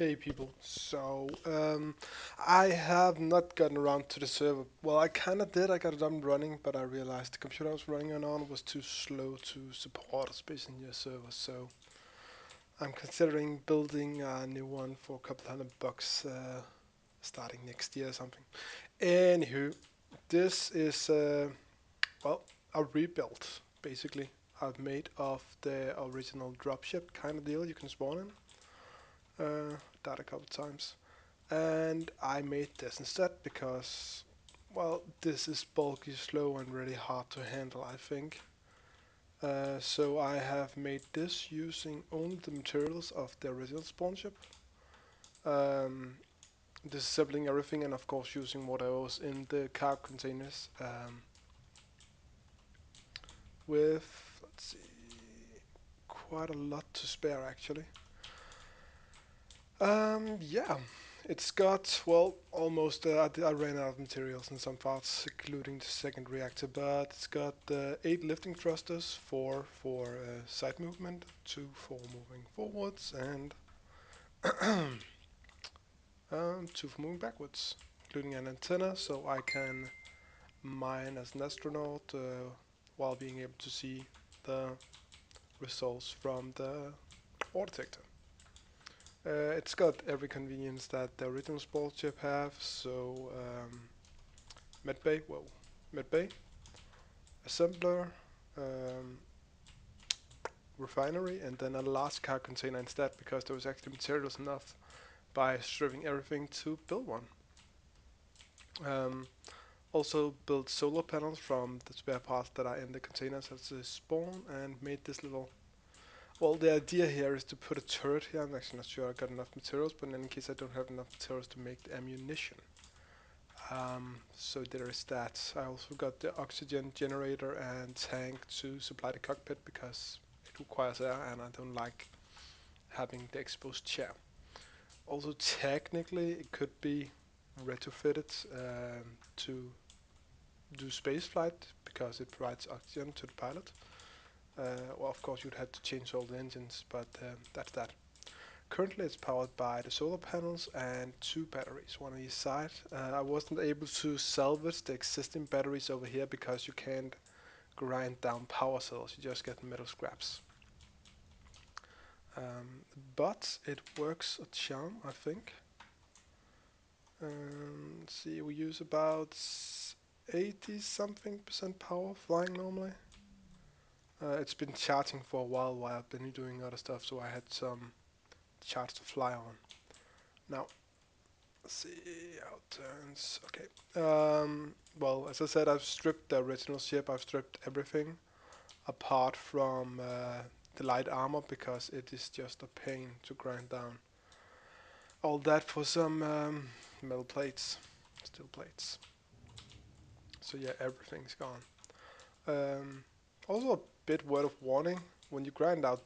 Hey people, I have not gotten around to the server. Well, I kinda did, I got it up and running, but I realized the computer I was running it on was too slow to support Space Ninja server, so I'm considering building a new one for a couple $100 starting next year or something. Anywho, this is, well, a rebuild, basically. I've made of the original dropship kind of deal you can spawn in. Died a couple times. And I made this instead because, well, this is bulky, slow, and really hard to handle, I think. So I have made this using only the materials of the original spawn ship. Um, Disassembling everything and of course using whatever was in the cargo containers with, let's see, quite a lot to spare actually. Yeah, it's got, well, almost, I ran out of materials in some parts, including the second reactor, but it's got 8 lifting thrusters, 4 for side movement, 2 for moving forwards, and 2 for moving backwards, including an antenna, so I can mine as an astronaut while being able to see the results from the ore detector. It's got every convenience that the original sports chip have, so medbay, whoa, medbay, assembler, um, refinery, and then a large car container instead because there was actually materials enough by stripping everything to build one. Um, Also built solar panels from the spare parts that are in the containers as the spawn and made this little. Well, the idea here is to put a turret here. I'm actually not sure I got enough materials, but in any case, I don't have enough materials to make the ammunition. So there is that. I also got the oxygen generator and tank to supply the cockpit because it requires air and I don't like having the exposed chair. Also, technically, it could be retrofitted to do spaceflight because it provides oxygen to the pilot. Well, of course, you'd have to change all the engines, but that's that. Currently it's powered by the solar panels and 2 batteries, one on each side. I wasn't able to salvage the existing batteries over here because you can't grind down power cells, you just get metal scraps. But it works a charm, I think. Let's see, we use about 80 something percent power flying normally. It's been charging for a while I've been doing other stuff, so I had some charge to fly on. Now, see how it turns. Okay. Well, as I said, I've stripped the original ship. I've stripped everything apart from the light armor because it is just a pain to grind down. All that for some metal plates, steel plates. So yeah, everything's gone. Also, a bit word of warning: when you grind out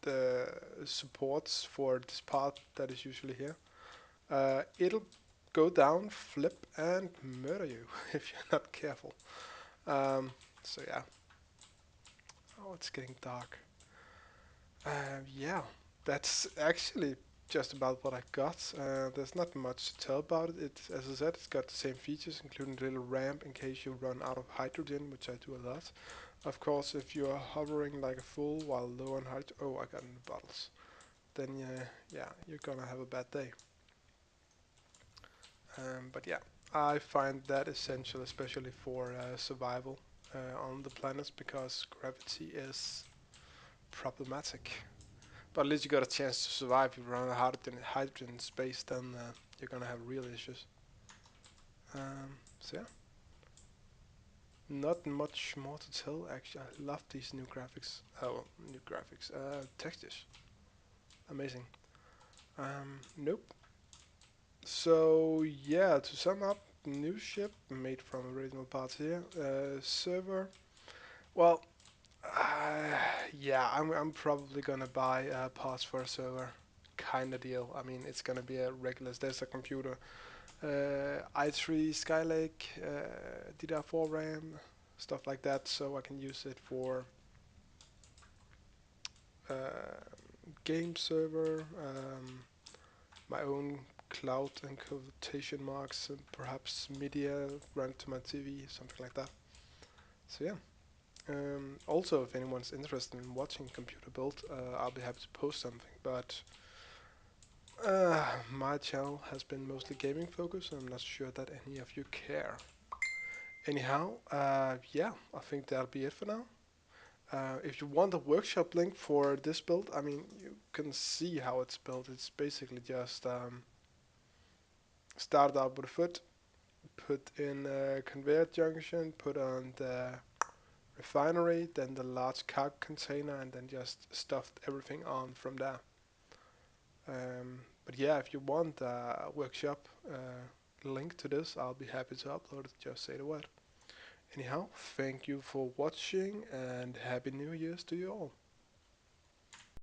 the supports for this part that is usually here, it'll go down, flip, and murder you if you're not careful. So yeah. Oh, it's getting dark. Yeah, that's actually just about what I got. There's not much to tell about it. As I said, it's got the same features, including the little ramp in case you run out of hydrogen, which I do a lot. Of course, if you are hovering like a fool while low on hydrogen, oh, I got in the bottles. Then yeah, you're gonna have a bad day. But yeah, I find that essential, especially for survival on the planets, because gravity is problematic. But at least you got a chance to survive. If you run out of hydrogen in space, then you're gonna have real issues. So yeah, not much more to tell. Actually, I love these new graphics. Oh, new graphics. Textures, amazing. Nope. So yeah, to sum up, new ship made from original parts here. Server. Well, yeah, I'm probably gonna buy parts for a server, kind of deal. I mean, it's gonna be a regular desktop computer, i3 Skylake, DDR4 RAM, stuff like that, so I can use it for uh, game server, my own cloud and quotation marks and perhaps media run to my TV, something like that. So yeah. Also, if anyone's interested in watching computer build, I'll be happy to post something. But my channel has been mostly gaming focused, and I'm not sure that any of you care. Anyhow, yeah, I think that'll be it for now. If you want a workshop link for this build, I mean, you can see how it's built. It's basically just start out with a foot, put in a conveyor junction, put on the refinery, then the large cargo container, and then just stuffed everything on from there. But yeah, if you want a workshop link to this, I'll be happy to upload it. Just say the word. Anyhow, thank you for watching and Happy New Year's to you all.